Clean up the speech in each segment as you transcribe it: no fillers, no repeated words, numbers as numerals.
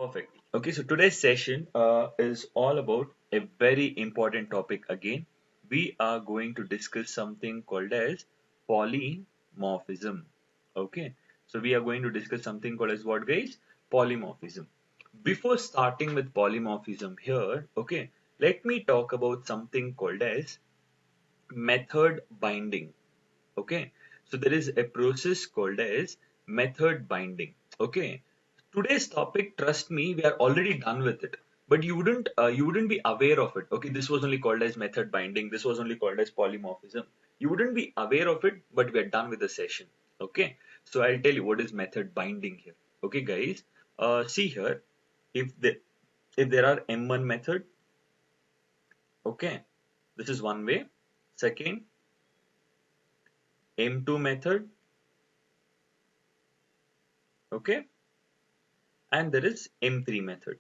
Perfect. Okay, so today's session is all about a very important topic again. We are going to discuss something called as polymorphism. Okay, so we are going to discuss something called as what, guys? Polymorphism. Before starting with polymorphism here, okay, let me talk about something called as method binding. Okay, so there is a process called as method binding. Okay, today's topic, trust me, we are already done with it, but you wouldn't be aware of it. Okay, this was only called as method binding, this was only called as polymorphism. You wouldn't be aware of it, but we are done with the session. Okay, so I'll tell you what is method binding here. Okay, guys, see here, if the if there are m1 method, okay, this is one way. Second, m2 method, okay, and there is m3 method.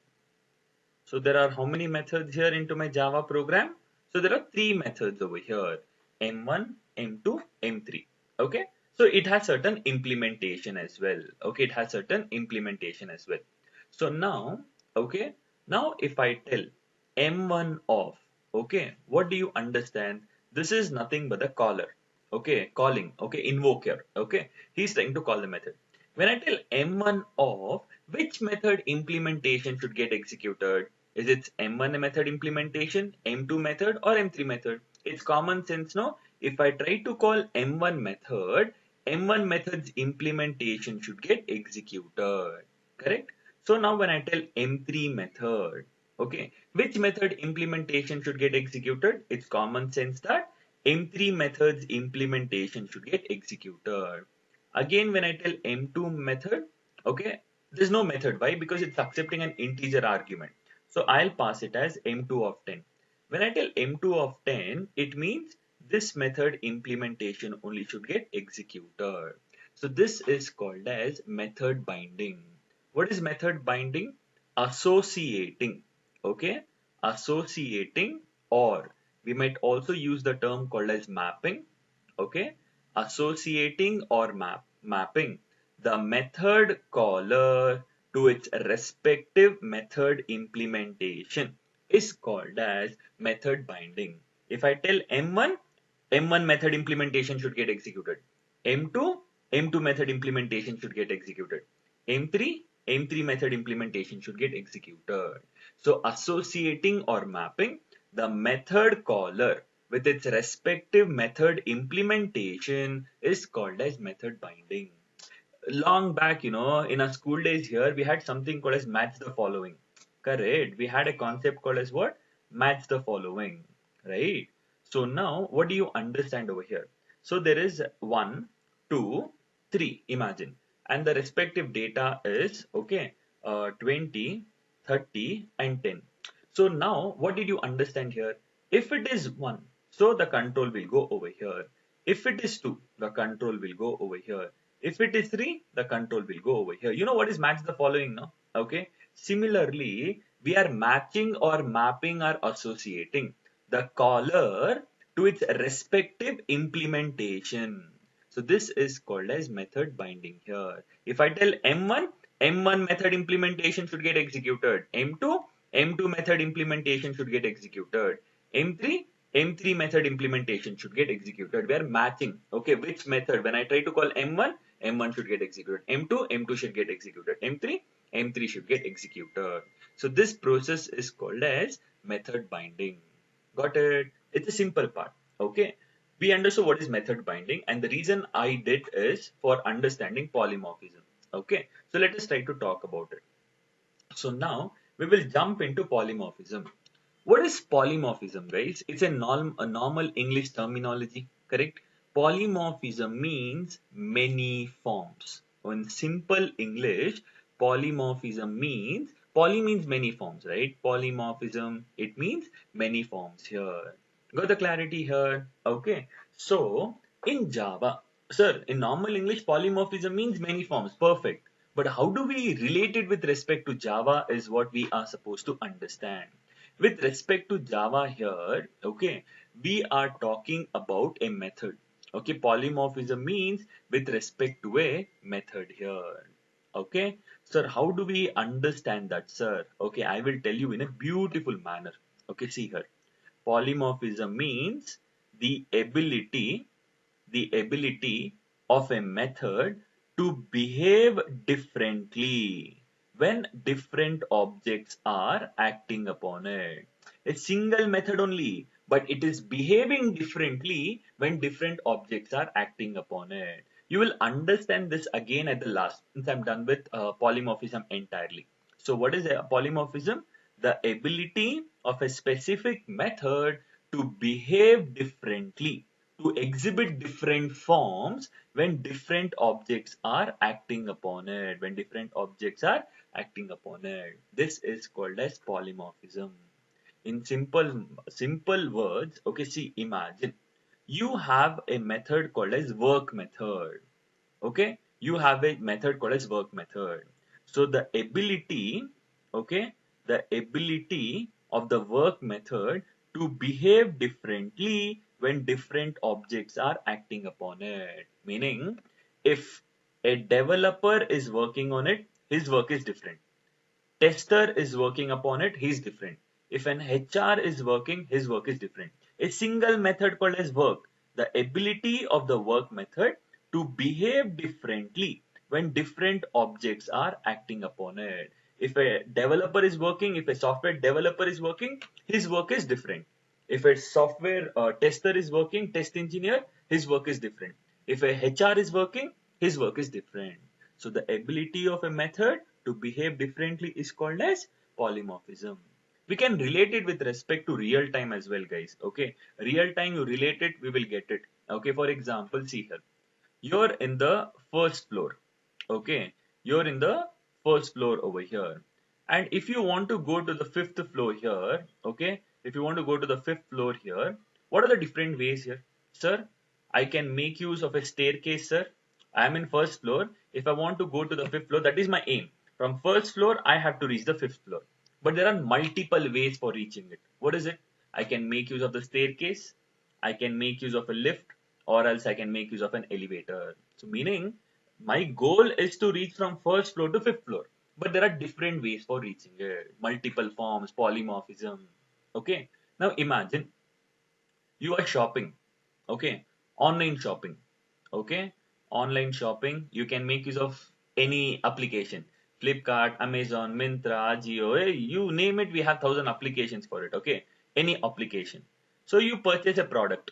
So there are how many methods here into my Java program? So there are three methods over here, M1, M2, M3. Okay. So it has certain implementation as well. Okay. It has certain implementation as well. So now, okay. Now if I tell M1 off, okay. What do you understand? This is nothing but the caller. Okay. Calling. Okay. Invoker. Okay. He's trying to call the method. When I tell M1 off, which method implementation should get executed? Is it M1 method implementation, M2 method, or M3 method? It's common sense, no? If I try to call M1 method, M1 method's implementation should get executed. Correct? So now when I tell M3 method, okay, which method implementation should get executed? It's common sense that M3 method's implementation should get executed. Again, when I tell M2 method, okay, there's no method. Why? Because it's accepting an integer argument. So I'll pass it as M2 of 10. When I tell M2 of 10, it means this method implementation only should get executed. So this is called as method binding. What is method binding? Associating. Okay, associating, or we might also use the term called as mapping. Okay, associating or mapping the method caller to its respective method implementation is called as method binding. If I tell M1, M1 method implementation should get executed. M2, M2 method implementation should get executed. M3, M3 method implementation should get executed. So associating or mapping the method caller with its respective method implementation is called as method binding. Long back, in our school days here, we had something called as match the following. Correct. We had a concept called as what? Match the following. Right. So now, what do you understand over here? So there is 1, 2, 3, imagine. And the respective data is, okay, 20, 30, and 10. So now, what did you understand here? If it is 1, so the control will go over here. If it is 2, the control will go over here. If it is 3, the control will go over here. You know what is match the following now? Okay. Similarly, we are matching or mapping or associating the caller to its respective implementation. So this is called as method binding here. If I tell M1, M1 method implementation should get executed. M2, M2 method implementation should get executed. M3, M3 method implementation should get executed. We are matching. Okay, which method? When I try to call M1, M1 should get executed. M2, M2 should get executed. M3, M3 should get executed. So this process is called as method binding. Got it? It's a simple part. Okay. We understood what is method binding, and the reason I did is for understanding polymorphism. Okay. So let us try to talk about it. So now we will jump into polymorphism. What is polymorphism, guys? It's a normal English terminology, correct? Polymorphism means many forms. In simple English, polymorphism means, poly means many forms, right? Polymorphism, it means many forms here. Got the clarity here? Okay. So in Java, sir, in normal English, polymorphism means many forms. Perfect. But how do we relate it with respect to Java is what we are supposed to understand. With respect to Java here, okay, we are talking about a method. Okay, polymorphism means with respect to a method here. Okay, Sir, how do we understand that, sir? Okay, I will tell you in a beautiful manner. Okay, see here. Polymorphism means the ability, the ability of a method to behave differently when different objects are acting upon it. A single method only, but it is behaving differently when different objects are acting upon it. You will understand this again at the last, since I'm done with polymorphism entirely. So what is a polymorphism? The ability of a specific method to behave differently, to exhibit different forms when different objects are acting upon it. When different objects are acting upon it. This is called as polymorphism. In simple words, okay, see, imagine you have a method called as work method. Okay, you have a method called as work method. So the ability, okay, the ability of the work method to behave differently when different objects are acting upon it. Meaning, if a developer is working on it, his work is different. Tester is working upon it, he's different. If an HR is working, his work is different. A single method called as work, the ability of the work method to behave differently when different objects are acting upon it. If a developer is working, if a software developer is working, his work is different. If a software tester is working, test engineer, his work is different. If a HR is working, his work is different. So the ability of a method to behave differently is called as polymorphism. We can relate it with respect to real time as well, guys. Okay, real time you relate it, we will get it. Okay, for example, see here. You're in the first floor. Okay, you're in the first floor over here. And if you want to go to the fifth floor here, okay, if you want to go to the fifth floor here, what are the different ways here? Sir, I can make use of a staircase, sir. I am in first floor. If I want to go to the fifth floor, that is my aim. From first floor, I have to reach the fifth floor. But there are multiple ways for reaching it. What is it? I can make use of the staircase. I can make use of a lift, or else I can make use of an elevator. So meaning my goal is to reach from first floor to fifth floor. But there are different ways for reaching it. Multiple forms, polymorphism. Okay. Now imagine you are shopping. Okay. Online shopping. Okay. Online shopping. You can make use of any application. Flipkart, Amazon, Myntra, Jio, you name it, we have 1,000 applications for it. Okay. Any application. So you purchase a product.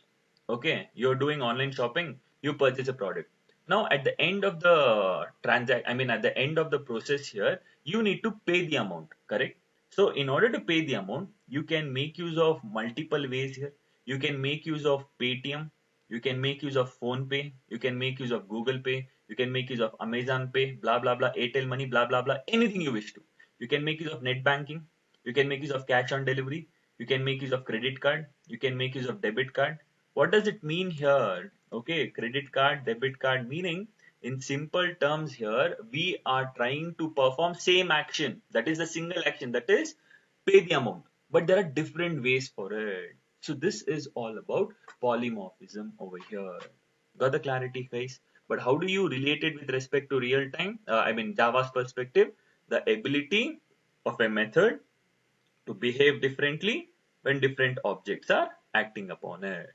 Okay. You're doing online shopping. You purchase a product. Now at the end of the at the end of the process here, you need to pay the amount, correct? So in order to pay the amount, you can make use of multiple ways here. You can make use of Paytm, you can make use of Phone Pay, you can make use of Google Pay, you can make use of Amazon Pay, blah blah blah, Airtel Money, blah blah blah, anything you wish to. You can make use of net banking, you can make use of cash on delivery, you can make use of credit card, you can make use of debit card. What does it mean here? Okay, credit card, debit card, meaning in simple terms here, we are trying to perform same action. That is the single action, that is pay the amount. But there are different ways for it. So this is all about polymorphism over here. Got the clarity, guys? But how do you relate it with respect to real time? Java's perspective, the ability of a method to behave differently when different objects are acting upon it.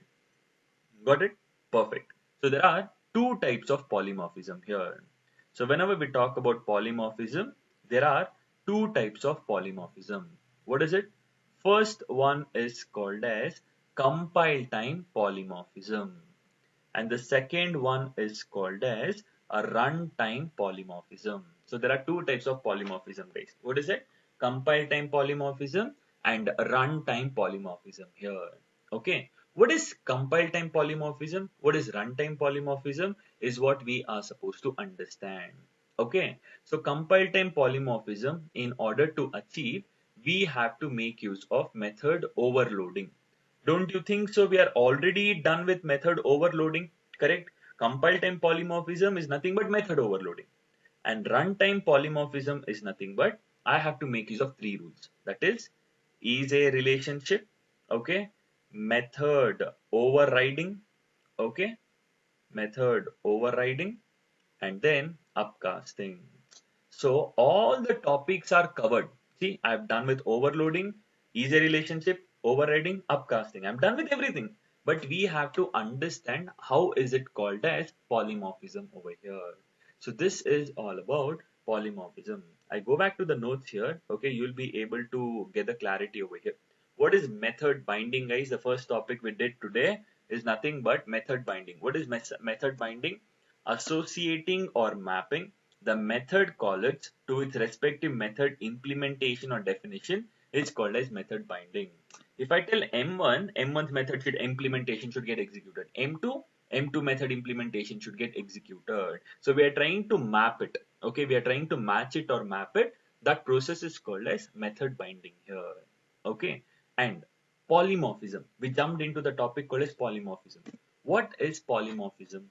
Got it? Perfect. So there are two types of polymorphism here. So whenever we talk about polymorphism, there are two types of polymorphism. What is it? First one is called as compile time polymorphism. And the second one is called as a runtime polymorphism. So there are two types of polymorphism, guys. What is it? Compile time polymorphism and runtime polymorphism here. Okay. What is compile time polymorphism? What is runtime polymorphism is what we are supposed to understand. Okay. So compile time polymorphism, in order to achieve, we have to make use of method overloading. Don't you think so? We are already done with method overloading, correct? Compile time polymorphism is nothing but method overloading. And runtime polymorphism is nothing but I have to make use of three rules. That is a relationship, okay? Method overriding, okay? Method overriding, and then upcasting. So all the topics are covered. See, I've done with overloading, easy relationship, overriding, upcasting. I'm done with everything. But we have to understand how is it called as polymorphism over here. So this is all about polymorphism. I go back to the notes here. Okay, you'll be able to get the clarity over here. What is method binding, guys? The first topic we did today is nothing but method binding. What is method binding? Associating or mapping the method college to its respective method implementation or definition is called as method binding. If I tell M1, M1's method implementation should get executed. M2, M2 method implementation should get executed. So we are trying to map it. Okay, we are trying to match it or map it. That process is called as method binding here. Okay, and polymorphism. We jumped into the topic called as polymorphism. What is polymorphism?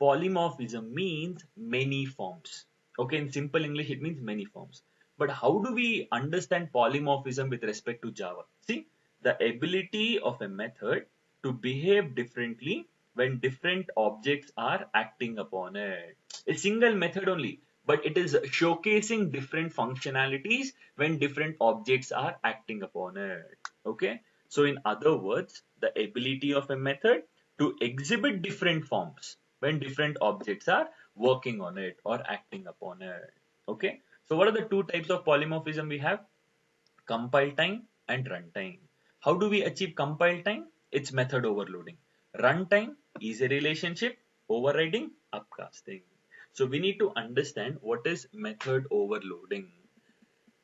Polymorphism means many forms. Okay, in simple English, it means many forms. But how do we understand polymorphism with respect to Java? See, the ability of a method to behave differently when different objects are acting upon it. A single method only, but it is showcasing different functionalities when different objects are acting upon it. Okay, so in other words, the ability of a method to exhibit different forms when different objects are working on it or acting upon it. Okay, so what are the two types of polymorphism we have? Compile time and runtime. How do we achieve compile time? It's method overloading. Runtime is a relationship, overriding, upcasting. So we need to understand what is method overloading.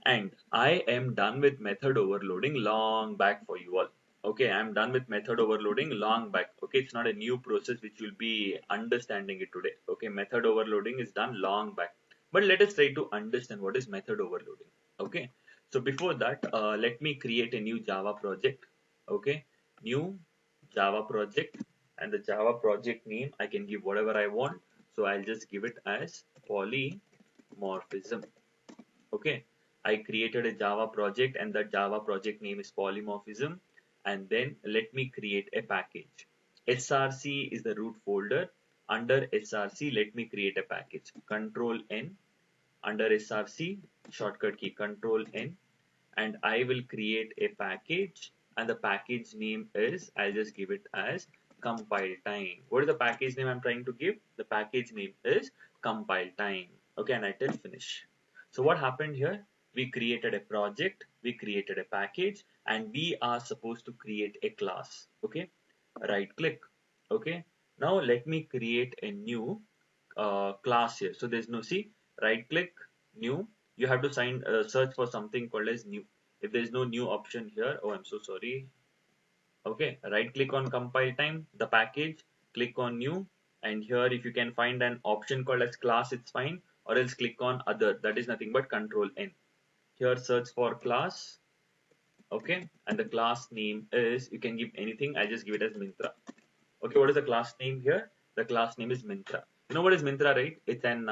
And I am done with method overloading long back for you all. Okay, I'm done with method overloading long back. Okay, it's not a new process which you'll be understanding it today. Okay, method overloading is done long back. But let us try to understand what is method overloading. Okay, so before that, let me create a new Java project. Okay, new Java project, and the Java project name I can give whatever I want. So I'll just give it as polymorphism. Okay, I created a Java project and that Java project name is polymorphism, and then let me create a package. src is the root folder. Under src, let me create a package. Control N. Under src, shortcut key Control N, and I will create a package, and the package name is, I'll just give it as compile time. What is the package name I'm trying to give? The package name is compile time. Okay, and I tell finish. So what happened here? We created a project, we created a package, and we are supposed to create a class. Okay, right click. Okay, now let me create a new class here. So there's no, see, right click, new. You have to search for something called as new. If there is no new option here, oh, I'm so sorry. Okay, right click on compile time, the package, click on new, and here if you can find an option called as class, it's fine, or else click on other, that is nothing but Control N. Here search for class. Okay, and the class name is, you can give anything, I just give it as Mintra. Okay, what is the class name here? The class name is Mintra. You know what is Mintra, right? It's an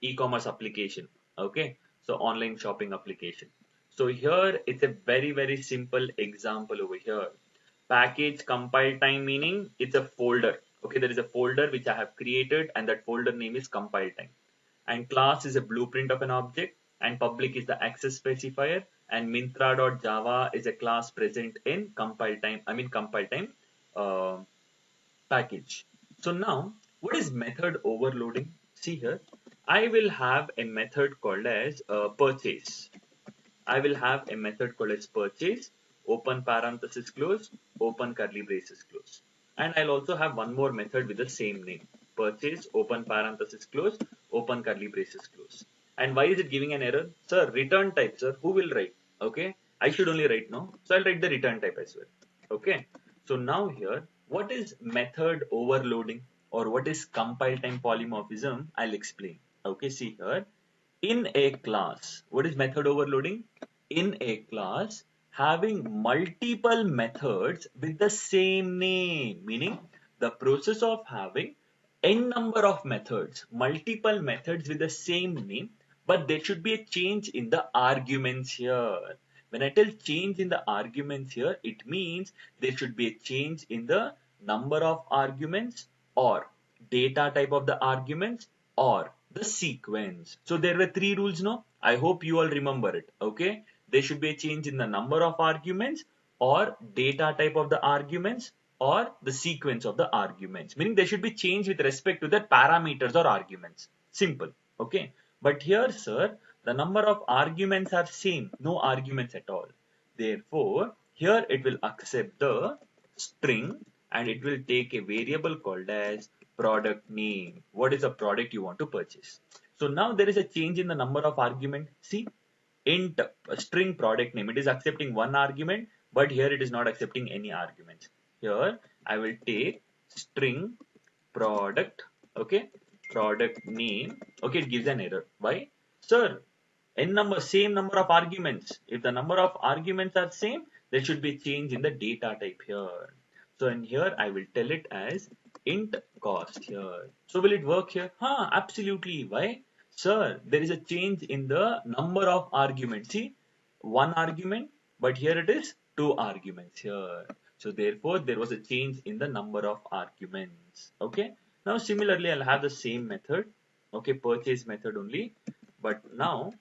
e-commerce application. Okay, so online shopping application. So here it's a very simple example over here. Package compile time, meaning it's a folder. Okay, there is a folder which I have created, and that folder name is compile time. And class is a blueprint of an object, and public is the access specifier, and Mintra.java is a class present in compile time. Compile time. Package. So now, what is method overloading? See here, I will have a method called as purchase. I will have a method called as purchase, open parenthesis close, open curly braces close. And I'll also have one more method with the same name, purchase, open parenthesis close, open curly braces close. And why is it giving an error? Sir, return type, sir, who will write? Okay, I should only write now. So I'll write the return type as well. Okay, so now here, what is method overloading or what is compile time polymorphism? I'll explain. Okay, see here, in a class, what is method overloading? In a class, having multiple methods with the same name, meaning the process of having n number of methods, multiple methods with the same name, but there should be a change in the arguments here. When I tell change in the arguments here, it means there should be a change in the number of arguments or data type of the arguments or the sequence. So there were three rules, no? I hope you all remember it. Okay, there should be a change in the number of arguments, or data type of the arguments, or the sequence of the arguments, meaning there should be change with respect to the parameters or arguments. Simple. Okay, but here, sir, the number of arguments are same, no arguments at all. Therefore here it will accept the string and it will take a variable called as product name. What is the product you want to purchase? So now there is a change in the number of argument. See, int string product name, it is accepting one argument, but here it is not accepting any arguments. Here I will take string product, okay, product name. Okay, it gives an error. Why? Sir, same number of arguments. If the number of arguments are same, there should be change in the data type here. So in here I will tell it as int cost here. So will it work here? Absolutely. Why? Sir, there is a change in the number of arguments. See, one argument, but here it is two arguments here. So therefore there was a change in the number of arguments. Okay. Now similarly I'll have the same method. Okay, purchase method only. But now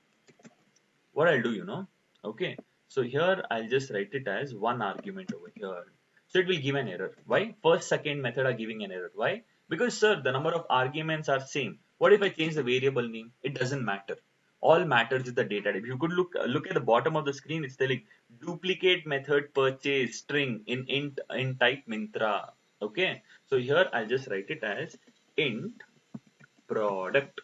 what I'll do, okay, so here I'll just write it as one argument over here. So it will give an error. Why? First, second method are giving an error. Why? Because, sir, the number of arguments are same. What if I change the variable name? It doesn't matter. All matters is the data type. You could look at the bottom of the screen. It's telling duplicate method purchase string in type Mintra. Okay. So here I'll just write it as int product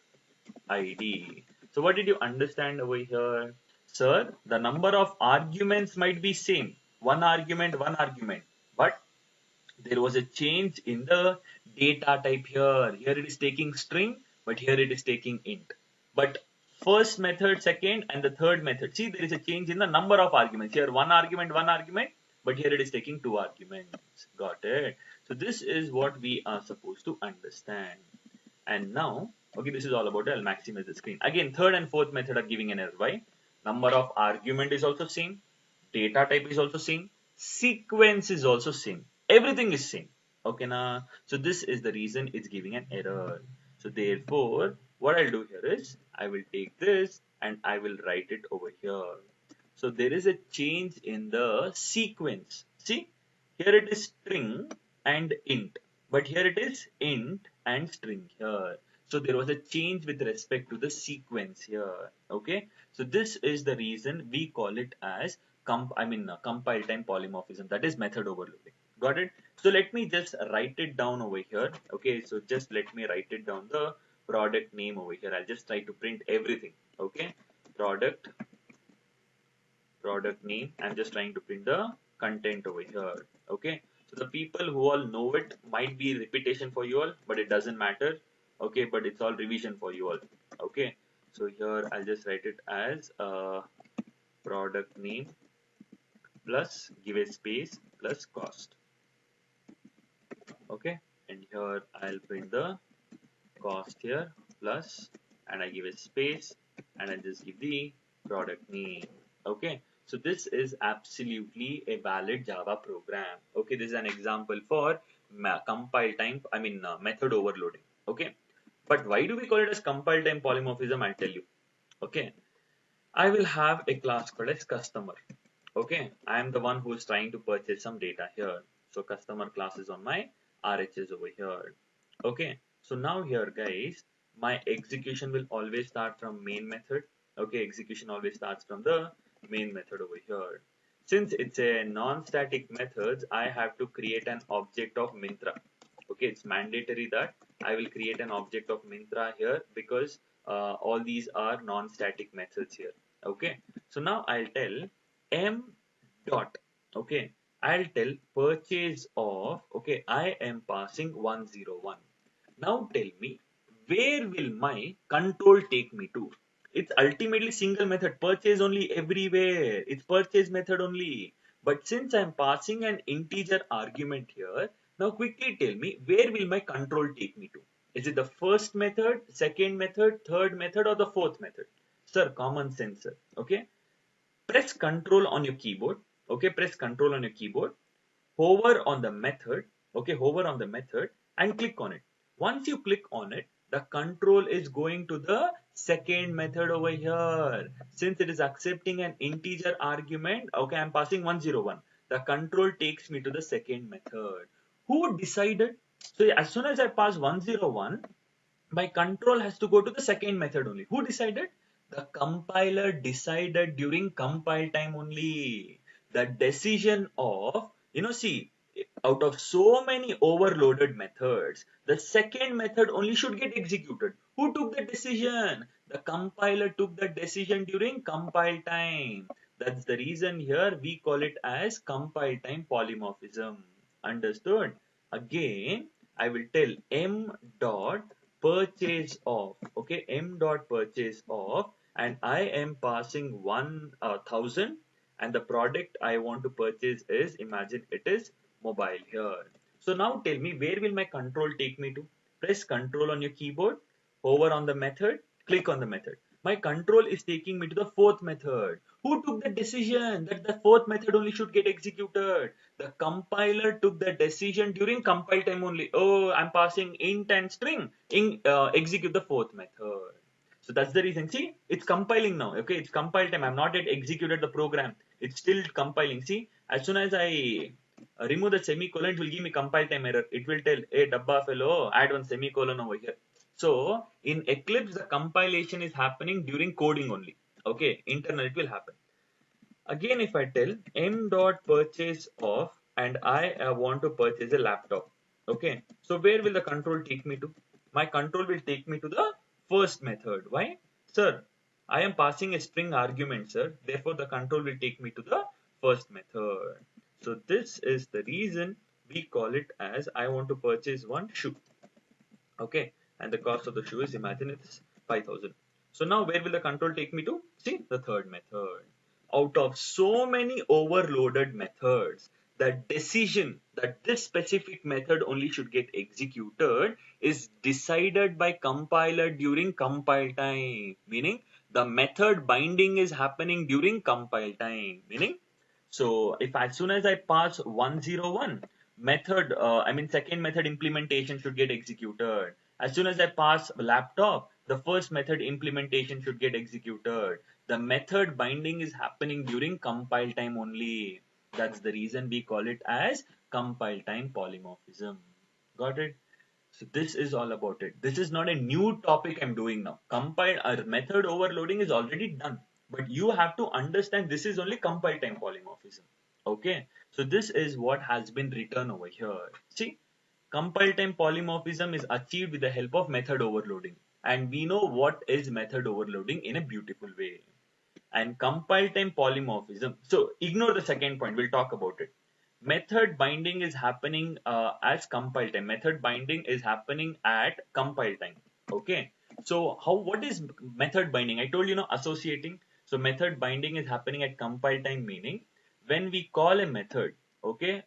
ID. So what did you understand over here? Sir, the number of arguments might be same. One argument, but there was a change in the data type here. Here it is taking string, but here it is taking int. But first method, second, and the third method, see, there is a change in the number of arguments. Here one argument, but here it is taking two arguments. Got it? So this is what we are supposed to understand. And now, okay, this is all about it. I'll maximize the screen. Again, third and fourth method are giving an error. Why? Number of argument is also same. Data type is also same. Sequence is also same. Everything is same. Okay, now, so this is the reason it's giving an error. So therefore, what I'll do here is, I will take this and I will write it over here. So there is a change in the sequence. See, here it is string and int, but here it is int and string here. So there was a change with respect to the sequence here. Okay. So this is the reason we call it as compile time polymorphism. That is method overloading. Got it? So let me just write it down over here. Okay. So just let me write it down the product name over here. I'll just try to print everything. Okay. Product name. I'm just trying to print the content over here. Okay. So the people who all know it might be repetition for you all, but it doesn't matter. Okay, but it's all revision for you all. Okay, so here I'll just write it as product name plus give a space plus cost. Okay, and here I'll print the cost here plus, and I give a space and I just give the product name. Okay, so this is absolutely a valid Java program. Okay, this is an example for compile time, method overloading. Okay. But why do we call it as compile time polymorphism? I'll tell you. Okay. I will have a class called as customer. Okay. I am the one who is trying to purchase some data here. So customer class is on my RHS over here. Okay. So now here guys, my execution will always start from main method. Okay. Execution always starts from the main method over here. Since it's a non-static method, I have to create an object of Mintra. Okay, it's mandatory that I will create an object of Mintra here because all these are non-static methods here. Okay, so now I'll tell m dot. Okay, I'll tell purchase of. Okay, I am passing 101. Now tell me, where will my control take me to? It's ultimately single method, purchase only everywhere. It's purchase method only. But since I'm passing an integer argument here, now quickly tell me, where will my control take me to? Is it the first method, second method, third method, or the fourth method? Sir, common sense, sir. Okay. Press control on your keyboard. Okay, press control on your keyboard. Hover on the method. Okay, hover on the method and click on it. Once you click on it, the control is going to the second method over here. Since it is accepting an integer argument, okay, I'm passing 101. The control takes me to the second method. Who decided? So as soon as I pass 101, my control has to go to the second method only. Who decided? The compiler decided during compile time only. The decision of, see, out of so many overloaded methods, the second method only should get executed. Who took the decision? The compiler took the decision during compile time. That's the reason here we call it as compile time polymorphism. Understood? Again, I will tell m dot purchase of, okay, m dot purchase of, and I am passing 1000, and the product I want to purchase is, imagine it is mobile here. So now tell me, where will my control take me to? Press control on your keyboard, hover on the method, click on the method. My control is taking me to the fourth method. Who took the decision that the fourth method only should get executed? The compiler took the decision during compile time only. Oh, I'm passing int and string. Execute the fourth method. So that's the reason. See, it's compiling now. Okay, it's compile time. I'm not yet executed the program. It's still compiling. See, as soon as I remove the semicolon, it will give me compile time error. It will tell, hey, dabba fellow, add one semicolon over here. So in Eclipse, the compilation is happening during coding only. Okay, internal it will happen. Again, if I tell m dot purchase of, and I want to purchase a laptop. Okay, so where will the control take me to? My control will take me to the first method. Why? Sir, I am passing a string argument, sir. Therefore, the control will take me to the first method. So this is the reason we call it as I want to purchase one shoe. Okay, and the cost of the shoe is, imagine it's 5000. So now where will the control take me to? See, the third method. Out of so many overloaded methods, the decision that this specific method only should get executed is decided by compiler during compile time. Meaning the method binding is happening during compile time. Meaning, so if as soon as I pass 101, method, second method implementation should get executed. As soon as I pass laptop, the first method implementation should get executed. The method binding is happening during compile time only. That's the reason we call it as compile time polymorphism. Got it? So this is all about it. This is not a new topic I'm doing now. Compile method overloading is already done, but you have to understand this is only compile time polymorphism. Okay, so this is what has been written over here. See, compile time polymorphism is achieved with the help of method overloading, and we know what is method overloading in a beautiful way. And compile time polymorphism. So ignore the second point. We'll talk about it. Method binding is happening as compile time. Method binding is happening at compile time. Okay. So what is method binding? I told you, associating. So method binding is happening at compile time, meaning when we call a method, okay,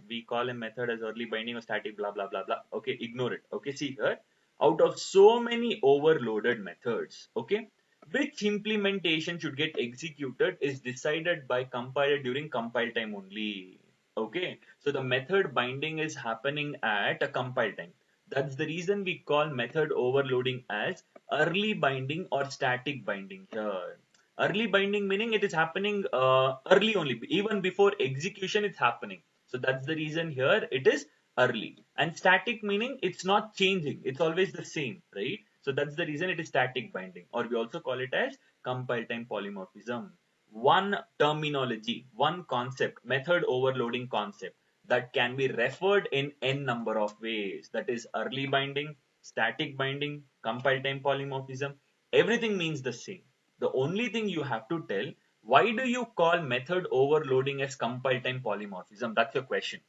we call a method as early binding or static, blah, blah, blah, blah. Okay, ignore it. Okay, see here, out of so many overloaded methods, okay, which implementation should get executed is decided by compiler during compile time only. Okay, so the method binding is happening at a compile time. That's the reason we call method overloading as early binding or static binding here. Early binding meaning it is happening early only, even before execution it's happening. So that's the reason here it is early. And static meaning it's not changing, it's always the same, right? So that's the reason it is static binding, or we also call it as compile time polymorphism. One terminology, one concept, method overloading concept that can be referred in n number of ways. That is early binding, static binding, compile time polymorphism. Everything means the same. The only thing you have to tell, why do you call method overloading as compile time polymorphism? That's your question.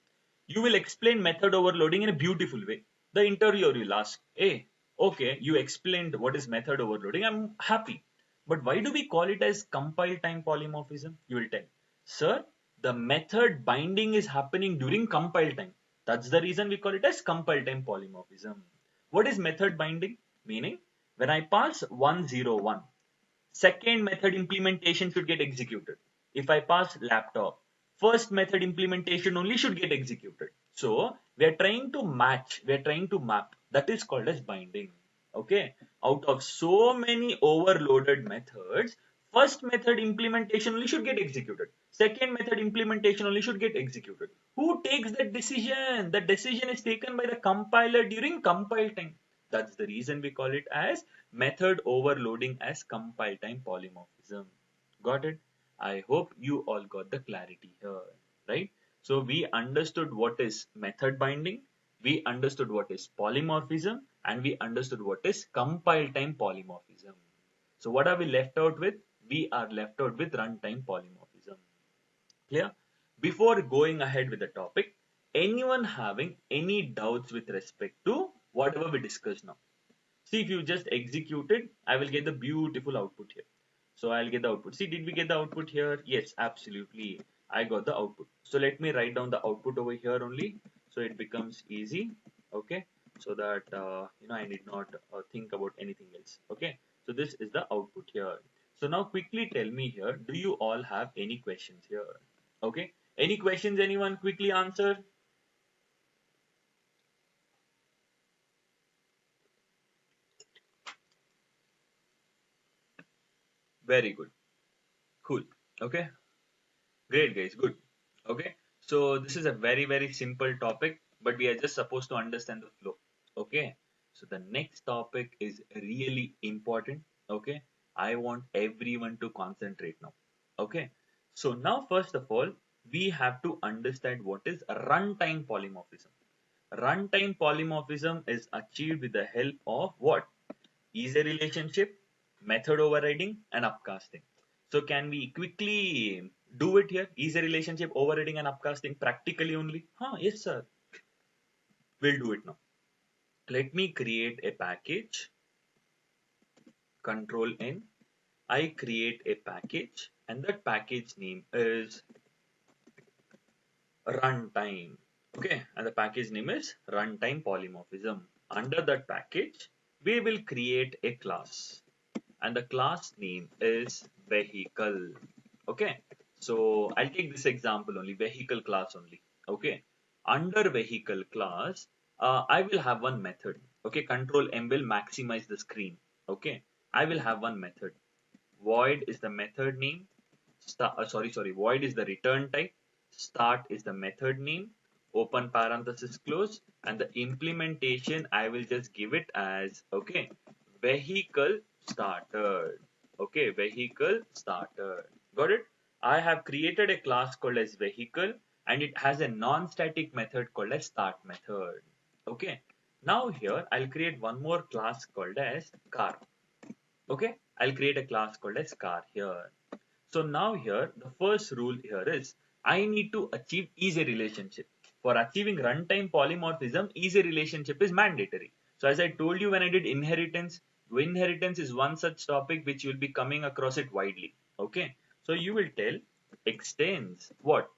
You will explain method overloading in a beautiful way. The interviewer will ask, hey, okay, you explained what is method overloading. I'm happy. But why do we call it as compile time polymorphism? You will tell, sir, the method binding is happening during compile time. That's the reason we call it as compile time polymorphism. What is method binding? Meaning, when I pass 101, second method implementation should get executed. If I pass laptop, first method implementation only should get executed. So we are trying to match, we are trying to map. That is called as binding. Okay, out of so many overloaded methods, first method implementation only should get executed. Second method implementation only should get executed. Who takes that decision? The decision is taken by the compiler during compile time. That's the reason we call it as method overloading as compile time polymorphism. Got it? I hope you all got the clarity here, right? So we understood what is method binding, we understood what is polymorphism, and we understood what is compile time polymorphism. So what are we left out with? We are left out with runtime polymorphism. Clear? Before going ahead with the topic, anyone having any doubts with respect to whatever we discussed now? See, if you just execute it, I will get the beautiful output here. So I'll get the output. See, did we get the output here? Yes, absolutely. I got the output. So let me write down the output over here only. So it becomes easy. Okay. So that, I need not think about anything else. Okay. So this is the output here. So now quickly tell me here, do you all have any questions here? Okay. Any questions anyone quickly answer? Very good. Cool. Okay. Great, guys. Good. Okay. So this is a very, very simple topic, but we are just supposed to understand the flow. Okay. So the next topic is really important. Okay. I want everyone to concentrate now. Okay. So now, first of all, we have to understand what is runtime polymorphism. Runtime polymorphism is achieved with the help of what? Easy relationship, method overriding, and upcasting. So can we quickly do it here? Easy relationship, overriding, and upcasting practically only? Yes, sir. We'll do it now. Let me create a package. Control N. I create a package, and that package name is runtime. Okay, and the package name is runtime polymorphism. Under that package, we will create a class, and the class name is vehicle. Okay, so I'll take this example only, vehicle class only. Okay, under vehicle class, I will have one method. Okay, control M will maximize the screen. Okay, I will have one method. Void is the method name. Void is the return type. Start is the method name. Open parenthesis close, and the implementation I will just give it as, okay, vehicle started. Okay, vehicle started. Got it? I have created a class called as vehicle, and it has a non-static method called as start method. Okay. Now here I'll create one more class called as car. Okay, I'll create a class called as car here. So now here, the first rule here is I need to achieve easy relationship. For achieving runtime polymorphism, easy relationship is mandatory. So as I told you when I did inheritance, inheritance is one such topic which you will be coming across it widely. Okay, so you will tell extends what?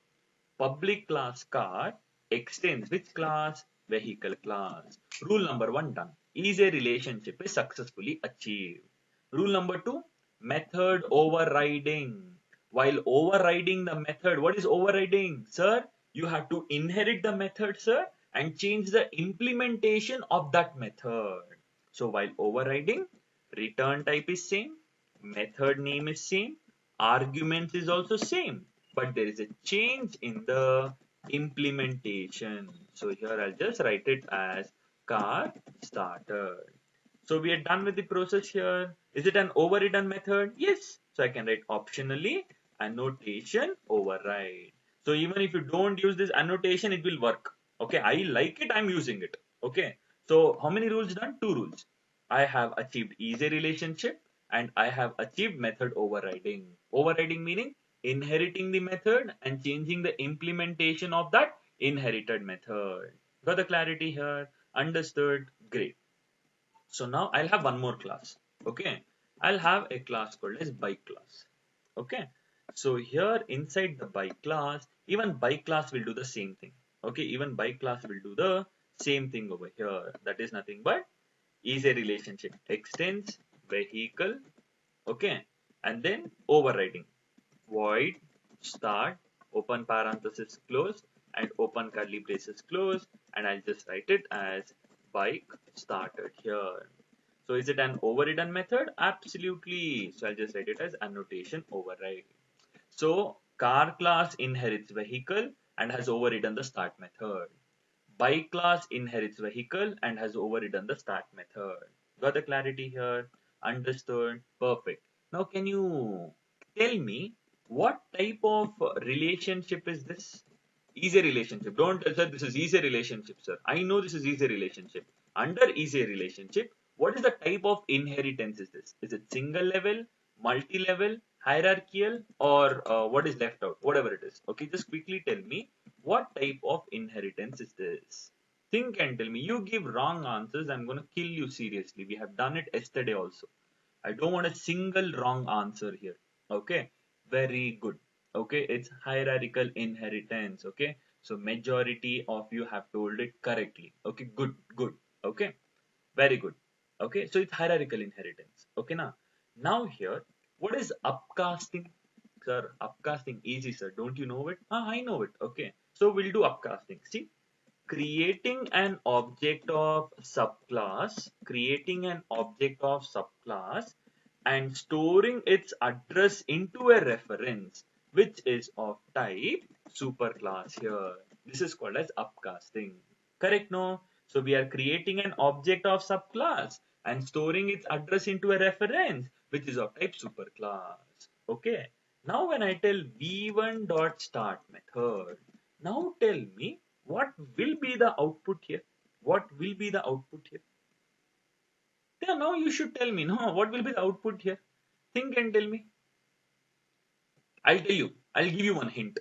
Public class car extends which class? Vehicle class. Rule number one done. Easy relationship is successfully achieved. Rule number two, method overriding. While overriding the method, what is overriding? Sir, you have to inherit the method, sir, and change the implementation of that method. So while overriding, return type is same, method name is same, arguments is also same, but there is a change in the implementation. So here I'll just write it as car started. So we are done with the process here. Is it an overridden method? Yes. So I can write optionally annotation override. So even if you don't use this annotation, it will work. Okay, I like it, I'm using it. Okay. So how many rules done? Two rules. I have achieved easy relationship and I have achieved method overriding. Overriding meaning inheriting the method and changing the implementation of that inherited method. Got the clarity here? Understood? Great. So now I'll have one more class. Okay. I'll have a class called as bike class. Okay. So here inside the bike class, even bike class will do the same thing. Okay. Even bike class will do the same thing over here. That is nothing but is a relationship. Extends vehicle. Okay. And then overriding. Void start open parenthesis close and open curly braces close, and I'll just write it as bike started here. So is it an overridden method? Absolutely. So I'll just write it as annotation override. So car class inherits vehicle and has overridden the start method. Bike class inherits vehicle and has overridden the start method. Got the clarity here? Understood? Perfect. Now can you tell me what type of relationship is this? Easy relationship. Don't tell sir this is easy relationship, sir. I know this is easy relationship. Under easy relationship, what is the type of inheritance is this? Is it single level, multi-level, hierarchical, or what is left out? Whatever it is. Okay, just quickly tell me what type of inheritance is this? Think and tell me. You give wrong answers, I'm gonna kill you seriously. We have done it yesterday also. I don't want a single wrong answer here. Okay, very good. Okay, it's hierarchical inheritance. Okay, so majority of you have told it correctly. Okay, good, good. Okay, very good. Okay, so it's hierarchical inheritance. Okay, now here, what is upcasting? Sir, upcasting easy, sir. Don't you know it? Ah, I know it. Okay, so we'll do upcasting. See, creating an object of subclass and storing its address into a reference which is of type superclass here. This is called as upcasting. Correct, no? So we are creating an object of subclass and storing its address into a reference which is of type superclass. Okay. Now when I tell v1 dot start method, now tell me what will be the output here? What will be the output here? Yeah, now you should tell me. No, what will be the output here? Think and tell me. I'll tell you. I'll give you one hint.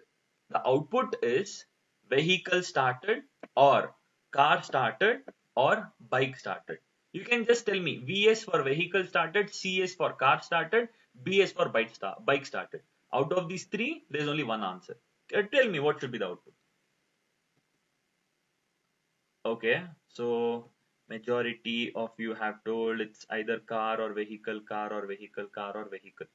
The output is vehicle started or car started or bike started. You can just tell me VS for vehicle started, CS for car started, BS for bike started. Out of these three, there's only one answer. Tell me what should be the output. Okay, so majority of you have told it's either car or vehicle, car or vehicle, car or vehicle.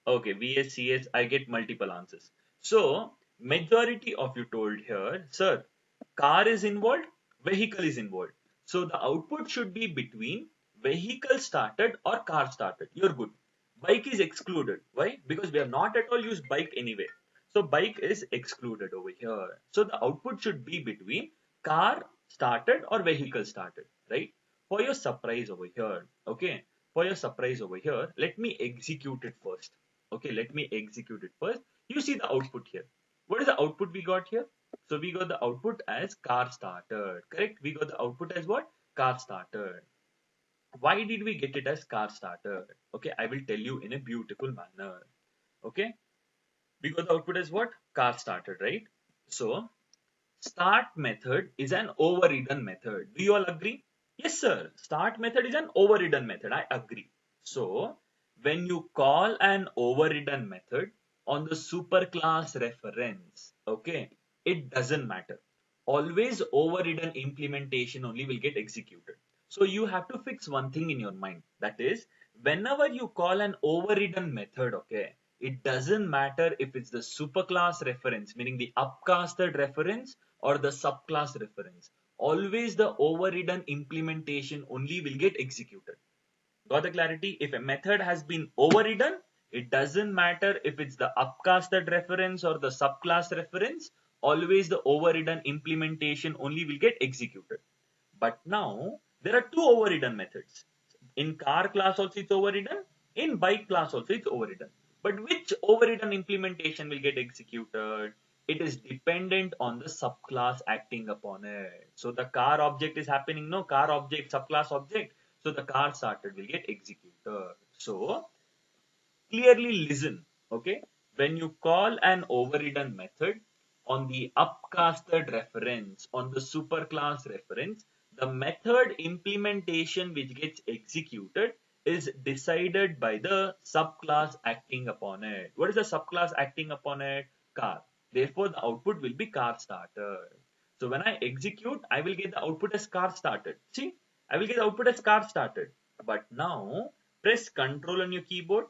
Okay, VSCS, I get multiple answers. So, majority of you told here, sir, car is involved, vehicle is involved. So, the output should be between vehicle started or car started. You're good. Bike is excluded. Why? Because we have not at all used bike anyway. So, bike is excluded over here. So, the output should be between car started or vehicle started, right? For your surprise over here, okay? For your surprise over here, let me execute it first. Okay, let me execute it first. You see the output here. What is the output we got here? So we got the output as car started. Correct? We got the output as what? Car started. Why did we get it as car started? Okay, I will tell you in a beautiful manner. Okay, we got the output as what? Car started, right? So start method is an overridden method. Do you all agree? Yes, sir. Start method is an overridden method. I agree. So, when you call an overridden method on the superclass reference, okay, it doesn't matter. Always overridden implementation only will get executed. So, you have to fix one thing in your mind. That is, whenever you call an overridden method, okay, it doesn't matter if it's the superclass reference, meaning the upcasted reference or the subclass reference. Always the overridden implementation only will get executed. Got the clarity? If a method has been overridden, it doesn't matter if it's the upcasted reference or the subclass reference, always the overridden implementation only will get executed. But now there are two overridden methods. In car class also it's overridden, in bike class also it's overridden. But which overridden implementation will get executed? It is dependent on the subclass acting upon it. So the car object is happening, no car object, subclass object. So the car started will get executed. So clearly listen, okay? When you call an overridden method on the upcasted reference, on the superclass reference, the method implementation which gets executed is decided by the subclass acting upon it. What is the subclass acting upon it? Car. Therefore, the output will be car started. So when I execute, I will get the output as car started. See, I will get the output as car started. But now, press Control on your keyboard,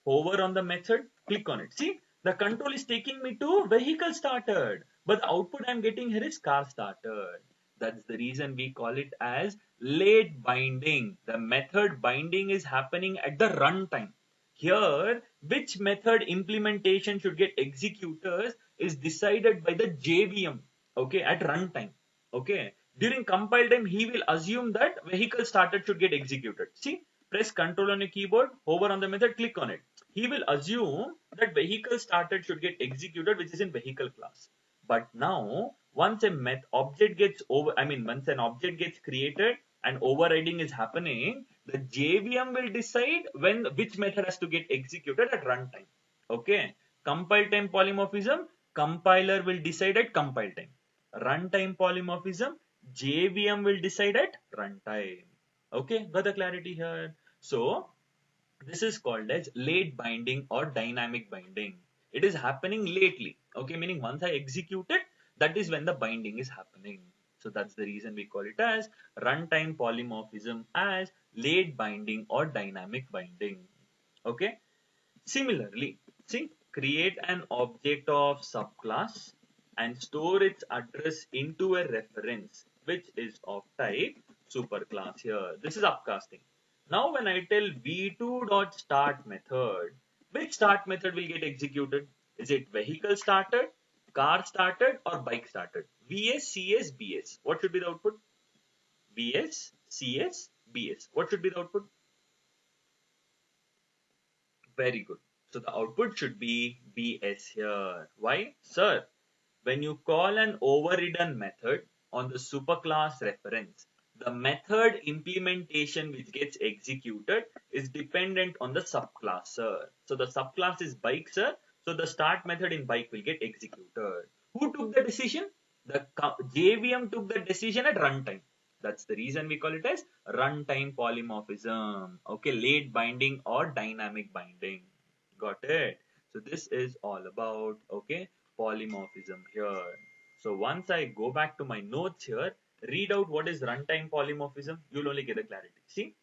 hover on the method, click on it. See, the control is taking me to vehicle started, but the output I'm getting here is car started. That's the reason we call it as late binding. The method binding is happening at the runtime. Here, which method implementation should get executed is decided by the JVM, okay, at runtime. Okay. During compile time, he will assume that vehicle started should get executed. See, press Control on your keyboard, hover on the method, click on it. He will assume that vehicle started should get executed, which is in vehicle class. But now, once a object gets once an object gets created and overriding is happening, the JVM will decide which method has to get executed at runtime. Okay. Compile time polymorphism, compiler will decide at compile time. Runtime polymorphism, JVM will decide at runtime. Okay, got the clarity here. So this is called as late binding or dynamic binding. It is happening lately. Okay, meaning once I execute it, that is when the binding is happening. So that's the reason we call it as runtime polymorphism as late binding or dynamic binding. Okay. Similarly, see, create an object of subclass and store its address into a reference which is of type superclass here. This is upcasting. Now when I tell v2.start method, which start method will get executed? Is it vehicle started, car started or bike started? VS, CS, BS. What should be the output? VS, CS, BS. What should be the output? Very good. So the output should be BS here. Why? Sir, when you call an overridden method on the superclass reference, the method implementation which gets executed is dependent on the subclass, sir. So the subclass is bike, sir. So the start method in bike will get executed. Who took the decision? The JVM took the decision at runtime. That's the reason we call it as runtime polymorphism. Okay, late binding or dynamic binding. Got it? So this is all about, okay, polymorphism here. So once I go back to my notes here, read out what is runtime polymorphism, you'll only get the clarity. See,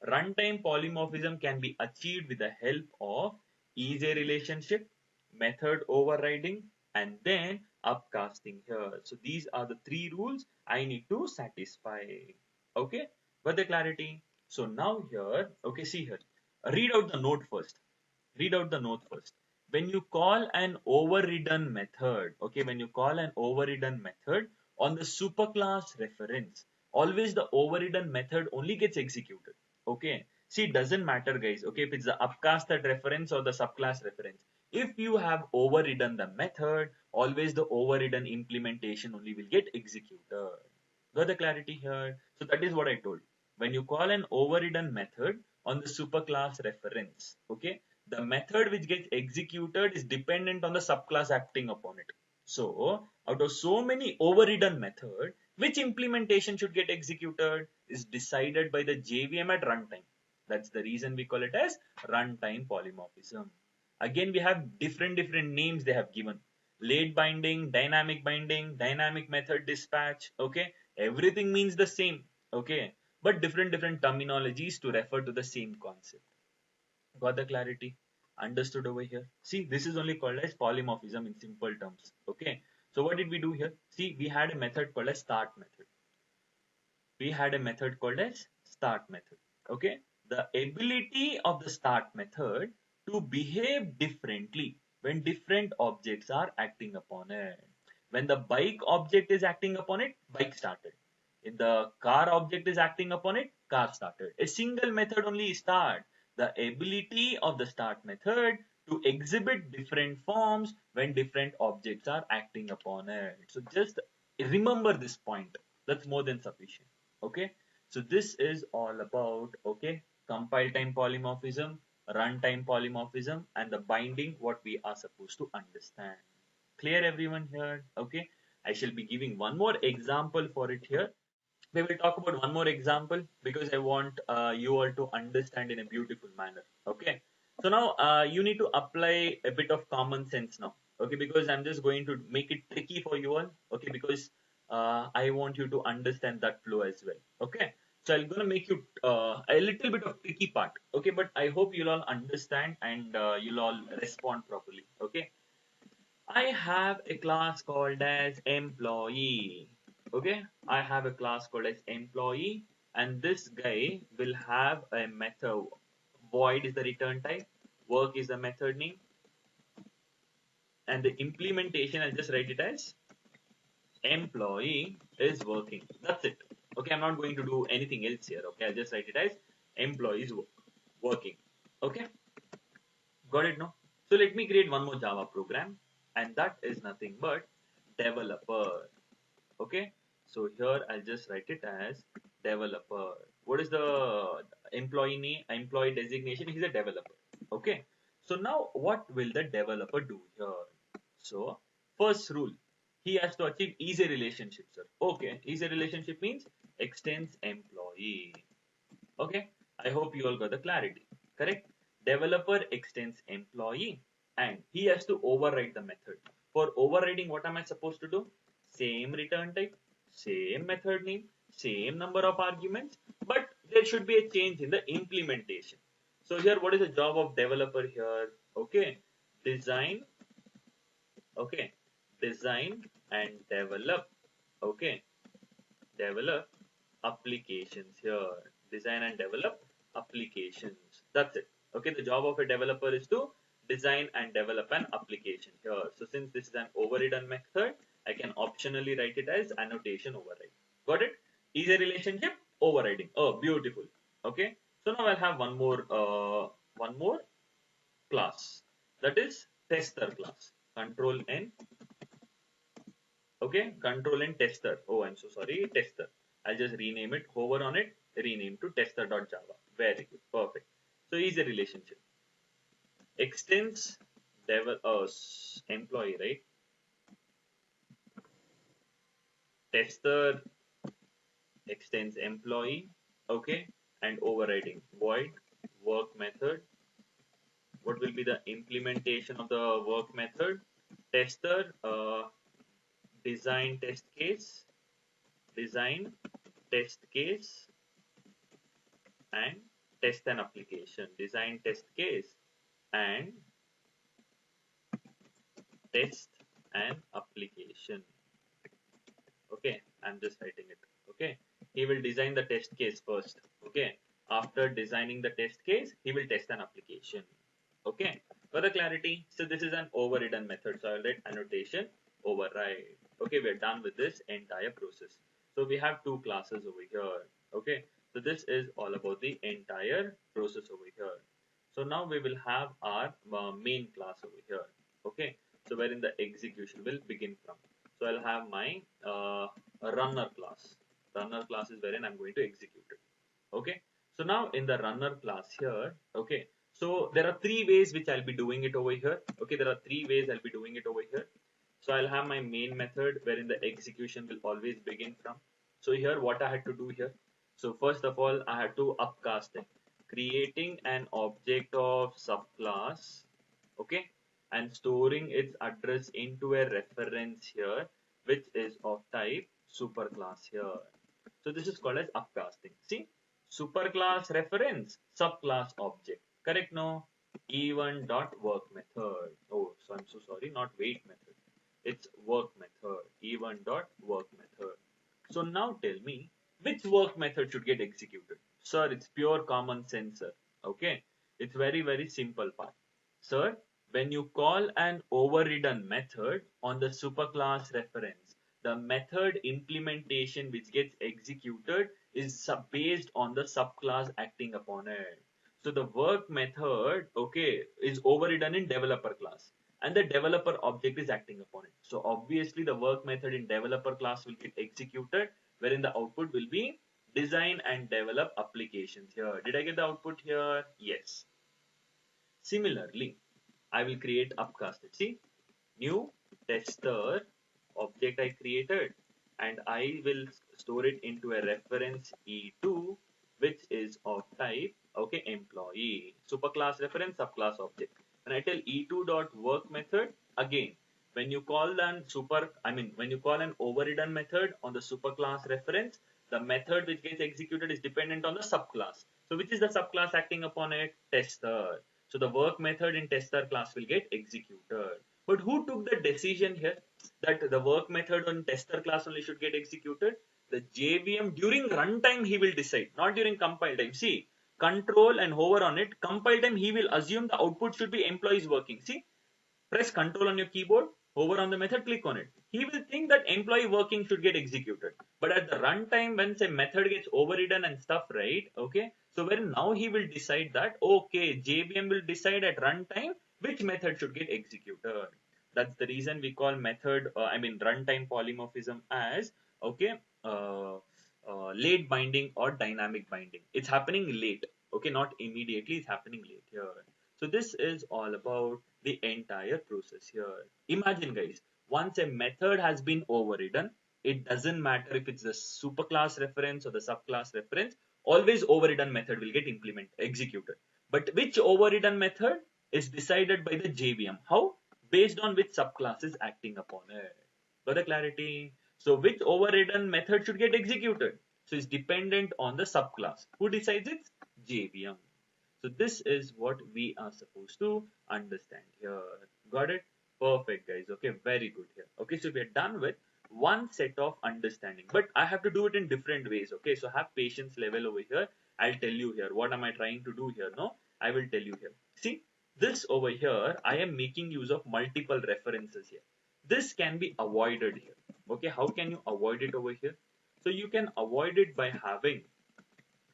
runtime polymorphism can be achieved with the help of easy relationship, method overriding, and then upcasting here. So these are the three rules I need to satisfy. Okay, got the clarity? So now here, okay, see here, read out the note first. Read out the note first. When you call an overridden method, okay, when you call an overridden method on the superclass reference, always the overridden method only gets executed. Okay, see, it doesn't matter, guys. Okay, if it's the upcasted reference or the subclass reference, if you have overridden the method, always the overridden implementation only will get executed. Got the clarity here? So that is what I told. When you call an overridden method on the superclass reference, okay, the method which gets executed is dependent on the subclass acting upon it. So, out of so many overridden method, which implementation should get executed is decided by the JVM at runtime. That's the reason we call it as runtime polymorphism. Again, we have different names they have given. Late binding, dynamic method dispatch, okay? Everything means the same, okay? But different terminologies to refer to the same concept. Got the clarity? Understood over here? See, this is only called as polymorphism in simple terms. Okay. So what did we do here? See, we had a method called as start method. We had a method called as start method. Okay. The ability of the start method to behave differently when different objects are acting upon it. When the bike object is acting upon it, bike started. If the car object is acting upon it, car started. A single method only start. The ability of the start method to exhibit different forms when different objects are acting upon it. So just remember this point. That's more than sufficient. Okay. So this is all about, okay, compile time polymorphism, runtime polymorphism, and the binding what we are supposed to understand. Clear everyone here? Okay. I shall be giving one more example for it here. We will talk about one more example because I want you all to understand in a beautiful manner. Okay. So now you need to apply a bit of common sense now. Okay, because I'm just going to make it tricky for you all. Okay, because I want you to understand that flow as well. Okay. So I'm gonna make you a little bit of tricky part. Okay, but I hope you'll all understand and you'll all respond properly. Okay. I have a class called as employee. Okay, I have a class called as employee and this guy will have a method. Void is the return type, work is the method name, and the implementation, I'll just write it as employee is working. That's it. Okay, I'm not going to do anything else here. Okay, I'll just write it as employee is working. Okay, got it now? So let me create one more Java program, and that is nothing but developer. Okay, so here I'll just write it as developer. What is the employee name, employee designation? He's a developer. Okay, so now what will the developer do here? So first rule, he has to achieve easy relationship, sir. Okay, easy relationship means extends employee. Okay, I hope you all got the clarity. Correct? Developer extends employee and he has to override the method. For overriding, what am I supposed to do? Same return type, same method name, same number of arguments, but there should be a change in the implementation. So here, what is the job of developer here? Okay, design, okay, design and develop, okay, develop applications here. Design and develop applications. That's it. Okay, the job of a developer is to design and develop an application here. So since this is an overridden method, I can optionally write it as annotation override. Got it? Easy relationship overriding. Oh, beautiful. Okay. So now I'll have one more class. That is tester class. Control N. Okay, control and tester. Oh, I'm so sorry, tester. I'll just rename it, hover on it, rename to tester.java. Very good, perfect. So easy relationship. Extends employee, right? Tester extends employee, okay, and overriding void work method. What will be the implementation of the work method? Tester design test case, design test case, and test an application. Design test case and test an application. Okay, I'm just writing it. Okay, he will design the test case first. Okay, after designing the test case, he will test an application. Okay, for the clarity, so this is an overridden method. So I'll write annotation override. Okay, we're done with this entire process. So we have two classes over here. Okay, so this is all about the entire process over here. So now we will have our main class over here. Okay, so wherein the execution will begin from. So I'll have my runner class. Runner class is wherein I'm going to execute it. Okay, so now in the runner class here, okay, so there are three ways which I'll be doing it over here. Okay, there are three ways I'll be doing it over here. So I'll have my main method wherein the execution will always begin from. So here what I had to do here. So first of all, I had to upcast it, creating an object of subclass, okay, and storing its address into a reference here, which is of type superclass here. So this is called as upcasting. See, superclass reference, subclass object. Correct? No? E1 dot work method. Oh, so I'm so sorry, not wait method. It's work method. E1 dot work method. So now tell me, which work method should get executed? Sir, it's pure common sense, sir. Okay? It's very, very simple part. Sir, when you call an overridden method on the superclass reference, the method implementation which gets executed is based on the subclass acting upon it. So the work method, okay, is overridden in developer class and the developer object is acting upon it. So obviously the work method in developer class will get executed wherein the output will be design and develop applications here. Did I get the output here? Yes. Similarly, I will create upcasted. See, new tester object I created and I will store it into a reference E2 which is of type, okay, employee. Superclass reference subclass object. When I tell E2 dot work method, again, when you call when you call an overridden method on the superclass reference, the method which gets executed is dependent on the subclass. So which is the subclass acting upon it? Tester. So the work method in tester class will get executed. But who took the decision here that the work method on tester class only should get executed? The The JVM during runtime he will decide, not during compile time. See, control and hover on it. Compile time he will assume the output should be employees working. See, press control on your keyboard, hover on the method, click on it. He will think that employee working should get executed. But at the runtime, when say method gets overridden and stuff, right? Okay. So when now he will decide that, okay, JVM will decide at runtime which method should get executed. That's the reason we call method, runtime polymorphism as, okay, late binding or dynamic binding. It's happening late. Okay, not immediately, it's happening late here. So this is all about the entire process here. Imagine guys, once a method has been overridden, it doesn't matter if it's the superclass reference or the subclass reference, always overridden method will get executed. But which overridden method is decided by the JVM? How? Based on which subclass is acting upon it. Got the clarity? So which overridden method should get executed? So it's dependent on the subclass. Who decides it? JVM. So this is what we are supposed to understand here. Got it? Perfect guys. Okay, very good here. Okay, so we are done with one set of understanding, but I have to do it in different ways. Okay, so have patience level over here. I'll tell you here. What am I trying to do here? No, I will tell you here. See, this over here, I am making use of multiple references here. This can be avoided here. Okay, how can you avoid it over here? So you can avoid it by having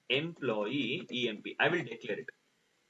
employee EMP. I will declare it.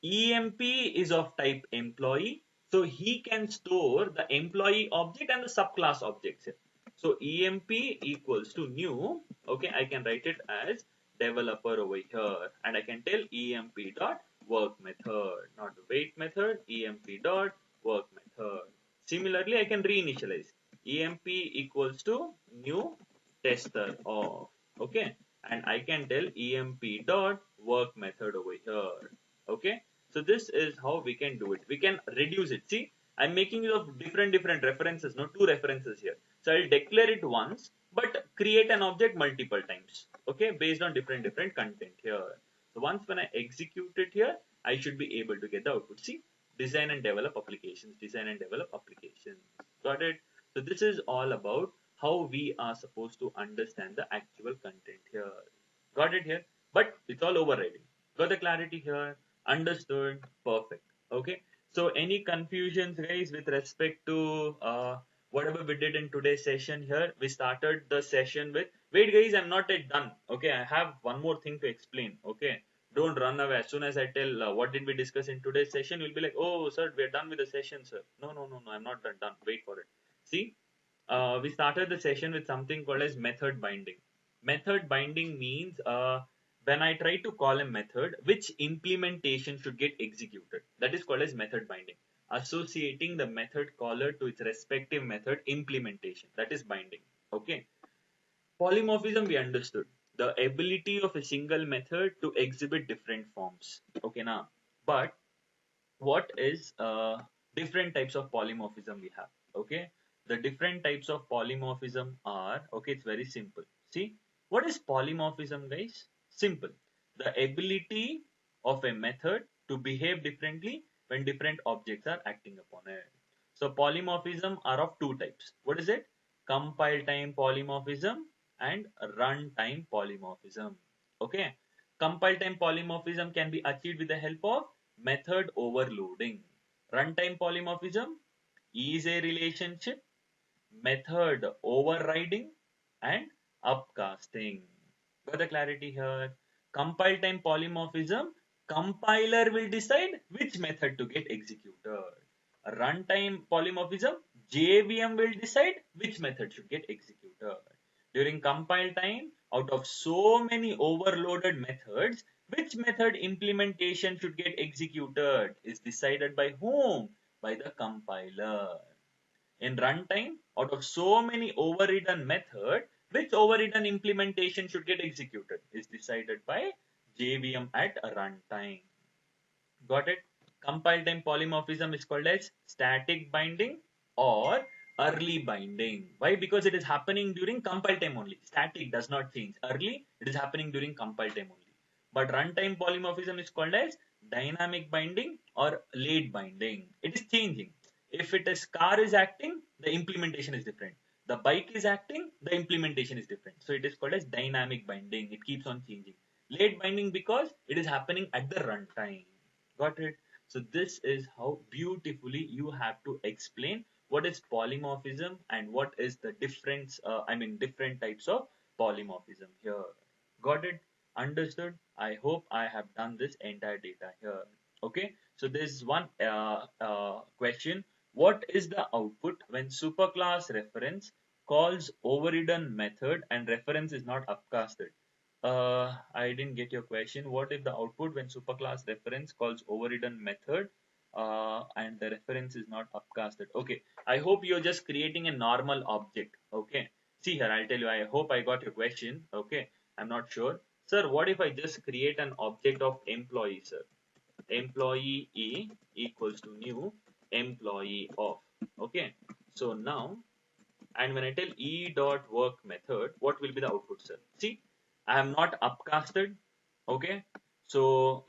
EMP is of type employee, so he can store the employee object and the subclass objects here. So EMP equals to new. Okay, I can write it as developer over here, and I can tell EMP dot work method, not the wait method. EMP dot work method. Similarly, I can reinitialize. EMP equals to new tester of. Okay, and I can tell EMP dot work method over here. Okay, so this is how we can do it. We can reduce it. See, I'm making use of different references, no, two references here. So I'll declare it once, but create an object multiple times. Okay, based on different content here. So once when I execute it here, I should be able to get the output. See, design and develop applications, design and develop applications. Got it? So this is all about how we are supposed to understand the actual content here. Got it here? But it's all overriding. Got the clarity here? Understood? Perfect. Okay. So any confusions guys with respect to whatever we did in today's session here? We started the session with, wait guys, I'm not yet done. Okay, I have one more thing to explain. Okay, don't run away. As soon as I tell what did we discuss in today's session, you'll be like, oh sir, we're done with the session, sir. No, I'm not done. Wait for it. See, we started the session with something called as method binding. Method binding means when I try to call a method, which implementation should get executed. That is called as method binding. Associating the method caller to its respective method implementation. That is binding. Okay. Polymorphism we understood. The ability of a single method to exhibit different forms. Okay now. But what is different types of polymorphism we have? Okay. The different types of polymorphism are, okay, it's very simple. See, what is polymorphism guys? Simple. The ability of a method to behave differently when different objects are acting upon it. So polymorphism are of two types. What is it? Compile time polymorphism and runtime polymorphism. Okay. Compile time polymorphism can be achieved with the help of method overloading. Runtime polymorphism is a relationship, method overriding, and upcasting. Got the clarity here? Compile time polymorphism, compiler will decide which method to get executed. Runtime polymorphism, JVM will decide which method should get executed. During compile time, out of so many overloaded methods, which method implementation should get executed is decided by whom? By the compiler. In runtime, out of so many overridden methods, which overridden implementation should get executed is decided by JVM at runtime. Got it? Compile time polymorphism is called as static binding or early binding. Why? Because it is happening during compile time only. Static does not change. Early, it is happening during compile time only. But runtime polymorphism is called as dynamic binding or late binding. It is changing. If it is car is acting, the implementation is different. The bike is acting, the implementation is different. So it is called as dynamic binding. It keeps on changing. Late binding because it is happening at the runtime. Got it? So this is how beautifully you have to explain what is polymorphism and what is the difference, different types of polymorphism here. Got it? Understood? I hope I have done this entire data here. Okay, so there's one question. What is the output when superclass reference calls overridden method and reference is not upcasted? I didn't get your question. What if the output when superclass reference calls overridden method and the reference is not upcasted? Okay, I hope you're just creating a normal object. Okay, see here, I'll tell you. I hope I got your question. Okay, I'm not sure. Sir, what if I just create an object of employee, sir? Employee E equals to new employee of. Okay, so now, and when I tell e dot work method, what will be the output, sir? See, I am not upcasted. Okay, so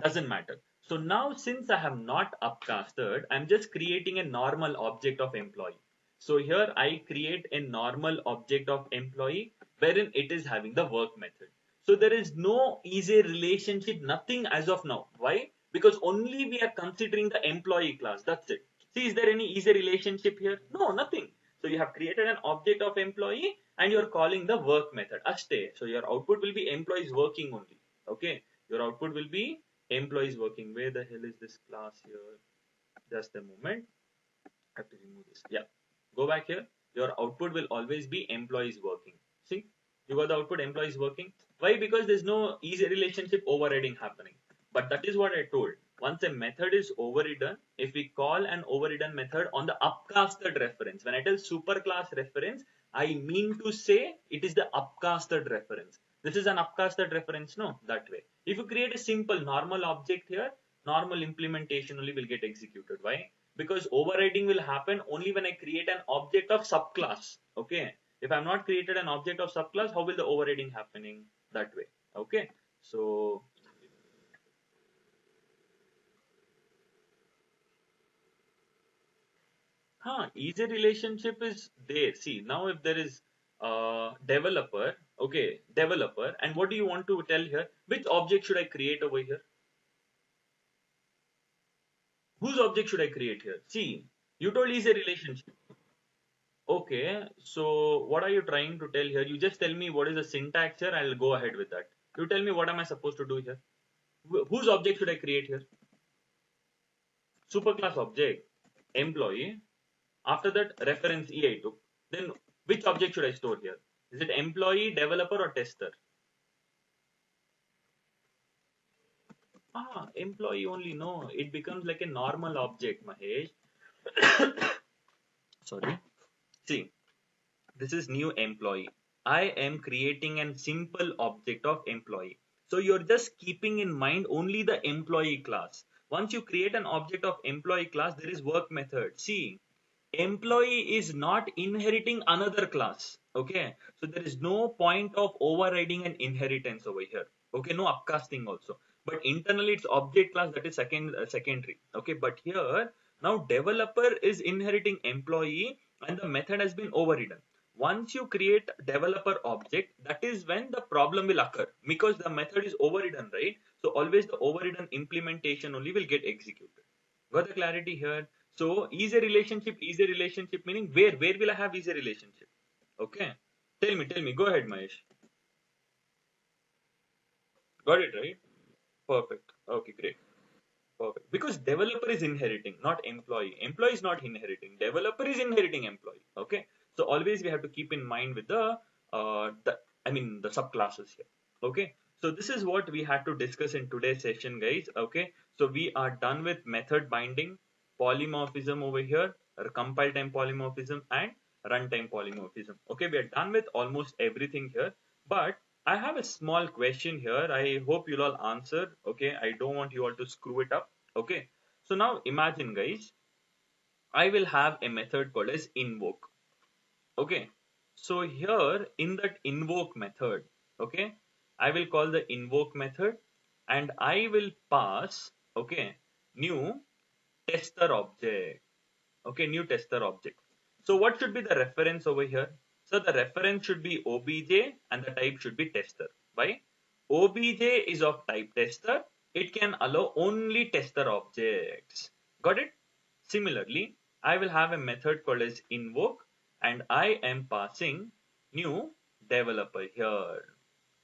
doesn't matter. So now, since I have not upcasted, I'm just creating a normal object of employee. So here I create a normal object of employee wherein it is having the work method. So there is no easy relationship, nothing as of now. Why? Because only we are considering the employee class. That's it. See, is there any easy relationship here? No, nothing. So you have created an object of employee and you're calling the work method. Ashte. So your output will be employees working only. Okay. Your output will be employees working. Where the hell is this class here? Just a moment. I have to remove this. Yeah. Go back here. Your output will always be employees working. See, you got the output employees working. Why? Because there's no easy relationship overriding happening. But that is what I told. Once a method is overridden, if we call an overridden method on the upcasted reference, when I tell superclass reference, I mean to say it is the upcasted reference. This is an upcasted reference, no? That way. If you create a simple normal object here, normal implementation only will get executed. Why? Because overriding will happen only when I create an object of subclass. Okay. If I'm not created an object of subclass, how will the overriding happening? That way. Okay. So easy relationship is there. See, now if there is developer, okay, developer, and what do you want to tell here? Which object should I create over here? Whose object should I create here? See, you told easy relationship. Okay, so what are you trying to tell here? You just tell me what is the syntax here, I'll go ahead with that. You tell me what am I supposed to do here? Whose object should I create here? Superclass object, employee. After that, reference E I took. Then which object should I store here? Is it employee, developer, or tester? Employee only. No, it becomes like a normal object, Mahesh. Sorry. See, this is new employee. I am creating a simple object of employee. So you're just keeping in mind only the employee class. Once you create an object of employee class, there is work method. See, employee is not inheriting another class. Okay, so there is no point of overriding an inheritance over here. Okay, no upcasting also. But internally, it's object class, that is secondary. Okay, but here now developer is inheriting employee and the method has been overridden. Once you create developer object, that is when the problem will occur because the method is overridden, right? So always the overridden implementation only will get executed. Got the clarity here? So easy relationship meaning where will I have easy relationship? Okay. Tell me. Go ahead, Mahesh. Got it, right? Perfect. Okay, great. Perfect. Because developer is inheriting, not employee. Employee is not inheriting. Developer is inheriting employee. Okay. So always we have to keep in mind with the subclasses here. Okay. So this is what we had to discuss in today's session, guys. Okay. So we are done with method binding, polymorphism over here, compile time polymorphism and runtime polymorphism. Okay. We are done with almost everything here. But I have a small question here. I hope you'll all answer. Okay. I don't want you all to screw it up. Okay. So now imagine, guys, I will have a method called as invoke. Okay. So here in that invoke method, okay, I will call the invoke method and I will pass, okay, new tester object. Okay, new tester object. So what should be the reference over here? So the reference should be obj and the type should be tester. Why? Obj is of type tester. It can allow only tester objects. Got it? Similarly, I will have a method called as invoke and I am passing new developer here.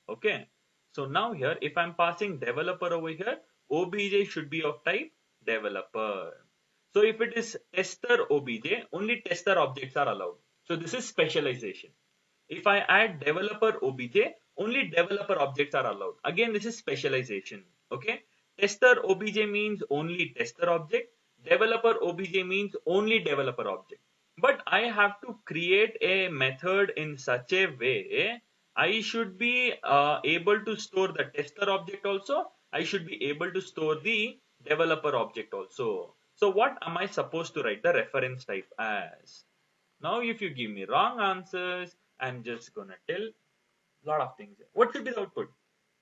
Okay. So now here, if I'm passing developer over here, obj should be of type developer. So if it is tester obj, only tester objects are allowed. So this is specialization. If I add developer obj, only developer objects are allowed. Again, this is specialization. Okay. Tester obj means only tester object. Developer obj means only developer object. But I have to create a method in such a way I should be able to store the tester object also. I should be able to store the developer object also. So what am I supposed to write the reference type as? Now if you give me wrong answers, I'm just gonna tell lot of things. What should be the output?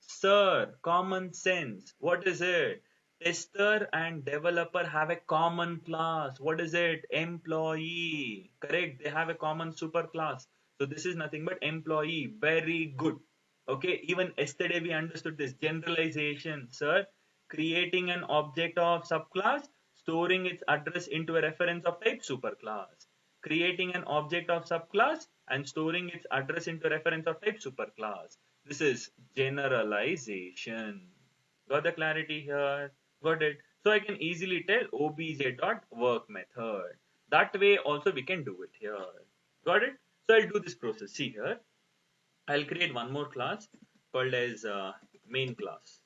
Sir, common sense. What is it? Tester and developer have a common class. What is it? Employee. Correct. They have a common super class. So this is nothing but employee. Very good. Okay. Even yesterday we understood this generalization, sir. Creating an object of subclass, storing its address into a reference of type superclass. Creating an object of subclass and storing its address into reference of type superclass. This is generalization. Got the clarity here? Got it? So I can easily tell obj.work method. That way also we can do it here. Got it? So I'll do this process. See here. I'll create one more class called as main class.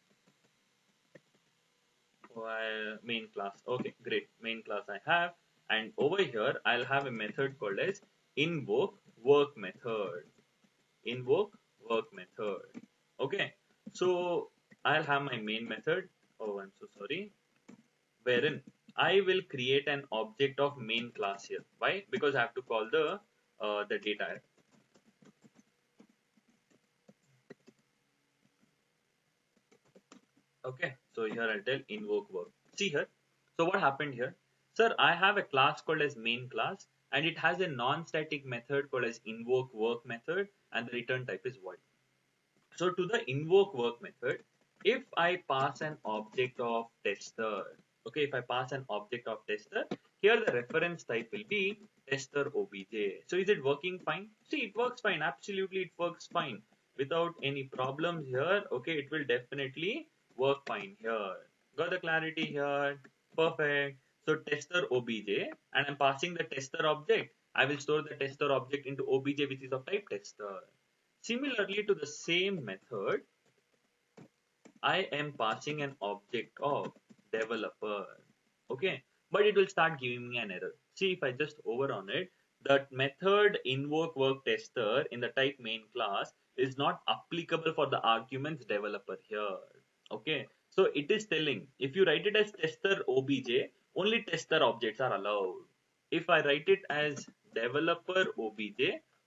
Main class. Okay, great. Main class I have. And over here, I'll have a method called as invoke work method. Invoke work method. Okay. So I'll have my main method. Oh, I'm so sorry. Wherein I will create an object of main class here. Why? Because I have to call the data. Okay, so here I'll tell invoke work. See here. So what happened here? Sir, I have a class called as main class and it has a non-static method called as invoke work method and the return type is void. So to the invoke work method, if I pass an object of tester, okay, if I pass an object of tester, here the reference type will be tester obj. So is it working fine? See, it works fine. Absolutely, it works fine without any problems here. Okay, it will definitely work fine here. Got the clarity here? Perfect. So tester obj and I'm passing the tester object. I will store the tester object into obj which is of type tester. Similarly to the same method, I am passing an object of developer. Okay, but it will start giving me an error. See, if I just over on it, that method invoke work tester in the type main class is not applicable for the arguments developer here. Okay, so it is telling if you write it as tester obj, only tester objects are allowed. If I write it as developer obj,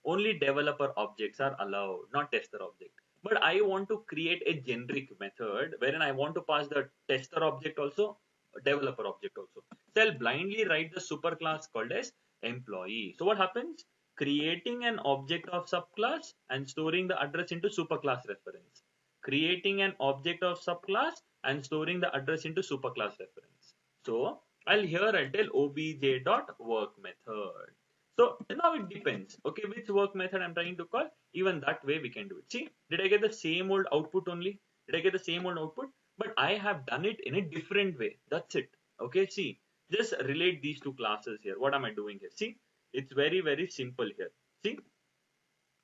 only developer objects are allowed, not tester object. But I want to create a generic method wherein I want to pass the tester object also, developer object also. So I'll blindly write the superclass called as employee. So what happens? Creating an object of subclass and storing the address into superclass reference. Creating an object of subclass and storing the address into superclass reference. So I'll tell obj.work method. So now it depends. Okay, which work method I'm trying to call. Even that way we can do it. See, did I get the same old output only? Did I get the same old output? But I have done it in a different way. That's it. Okay, see, just relate these two classes here. What am I doing here? See, it's very, very simple here. See,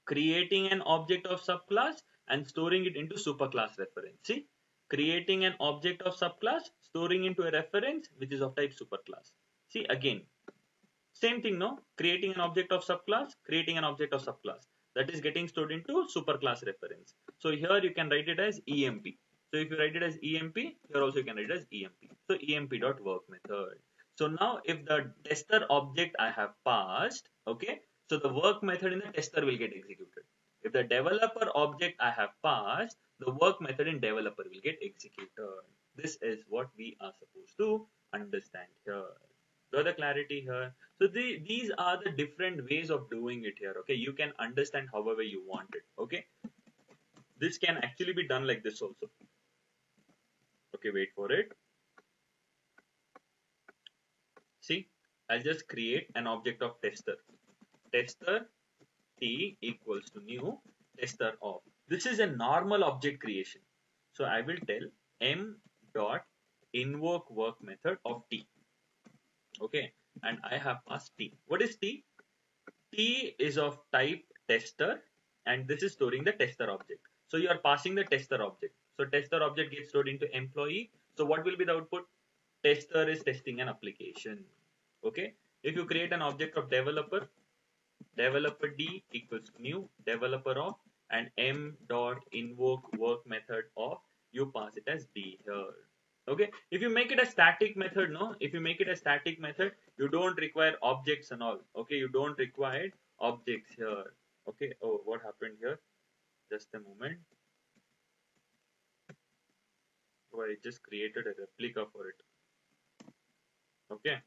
creating an object of subclass and storing it into superclass reference. See, creating an object of subclass, storing into a reference which is of type superclass. See, again, same thing, no? Creating an object of subclass, creating an object of subclass that is getting stored into superclass reference. So here you can write it as EMP. So if you write it as EMP, here also you can write it as EMP. So EMP.work method. So now if the tester object I have passed, okay, so the work method in the tester will get executed. If the developer object I have passed, the work method in developer will get executed. This is what we are supposed to understand here. Got the clarity here? So these are the different ways of doing it here. Okay, you can understand however you want it. Okay, this can actually be done like this also. Okay, wait for it. See, I'll just create an object of tester. Tester t equals to new tester of. This is a normal object creation. So I will tell m dot invoke work method of t. Okay, and I have passed t. What is t? T is of type tester, and this is storing the tester object. So you are passing the tester object. So tester object gets stored into employee. So what will be the output? Tester is testing an application. Okay. If you create an object of developer, developer d equals new developer of, and m dot invoke work method of, you pass it as d here. Okay, if you make it a static method, no, if you make it a static method, you don't require objects and all. Okay, you don't require objects here. Okay, oh, what happened here? Just a moment. Oh, I just created a replica for it. Okay,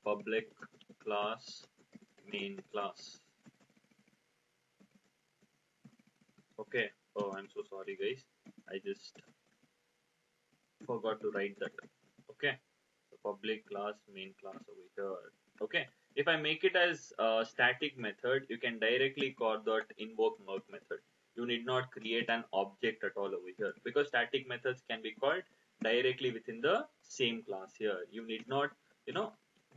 public class main class. Okay, oh, I'm so sorry guys, I just forgot to write that. Okay, the public class main class over here. Okay, if I make it as a static method, you can directly call that invoke work method. You need not create an object at all over here, because static methods can be called directly within the same class here. You need not, you know,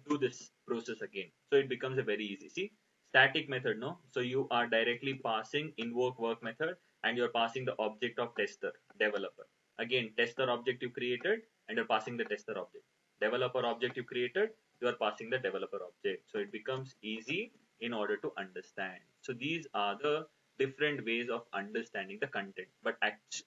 do this process again. So it becomes a very easy. See, static method, no? So you are directly passing invoke work method, and you're passing the object of tester, developer. Again, tester object you created, and you're passing the tester object. Developer object you created, you are passing the developer object. So it becomes easy in order to understand. So these are the different ways of understanding the content, but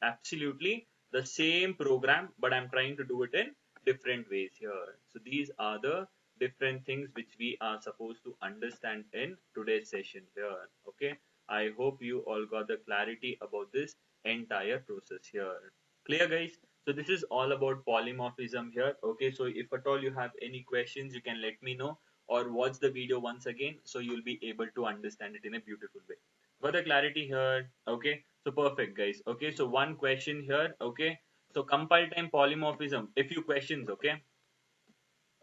absolutely the same program, but I'm trying to do it in different ways here. So these are the different things which we are supposed to understand in today's session here. Okay, I hope you all got the clarity about this entire process here. Clear guys? So this is all about polymorphism here. Okay, so if at all you have any questions, you can let me know, or watch the video once again, so you'll be able to understand it in a beautiful way. Got the clarity here? Okay, so perfect guys. Okay, so one question here. Okay, so compile time polymorphism, a few questions. Okay,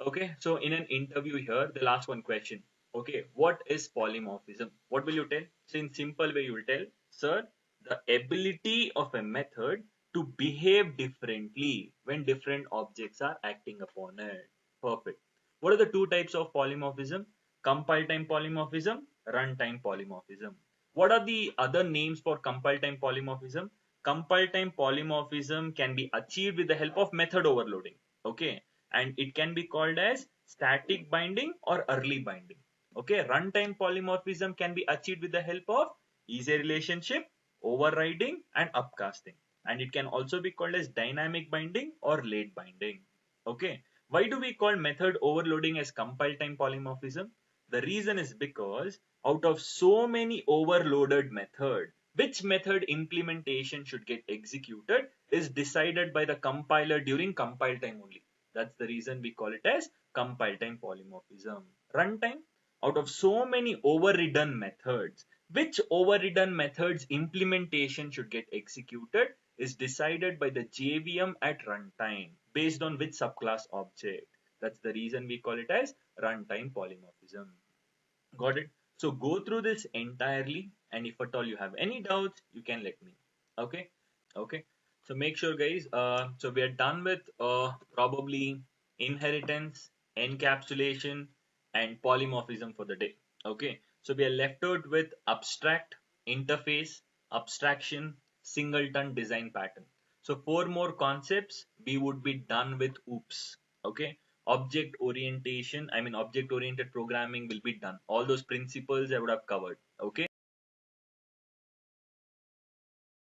okay, so in an interview here, they'll ask one question. Okay, what is polymorphism? What will you tell? So in simple way, you will tell, sir, the ability of a method to behave differently when different objects are acting upon it. Perfect. What are the two types of polymorphism? Compile time polymorphism, runtime polymorphism. What are the other names for compile time polymorphism? Compile time polymorphism can be achieved with the help of method overloading. Okay, and it can be called as static binding or early binding. Okay, runtime polymorphism can be achieved with the help of easy relationship, overriding, and upcasting. And it can also be called as dynamic binding or late binding. Okay, why do we call method overloading as compile time polymorphism? The reason is because out of so many overloaded methods, which method implementation should get executed is decided by the compiler during compile time only. That's the reason we call it as compile time polymorphism. Runtime, out of so many overridden methods, which overridden methods implementation should get executed is decided by the JVM at runtime based on which subclass object. That's the reason we call it as runtime polymorphism. Got it? So go through this entirely, and if at all you have any doubts, you can let me know. Okay? Okay. So make sure guys, so we are done with probably inheritance, encapsulation, and polymorphism for the day. Okay. So we are left out with abstract, interface, abstraction, singleton, design pattern. So four more concepts, we would be done with OOPS. Okay. Object orientation, I mean object oriented programming will be done. All those principles I would have covered. Okay.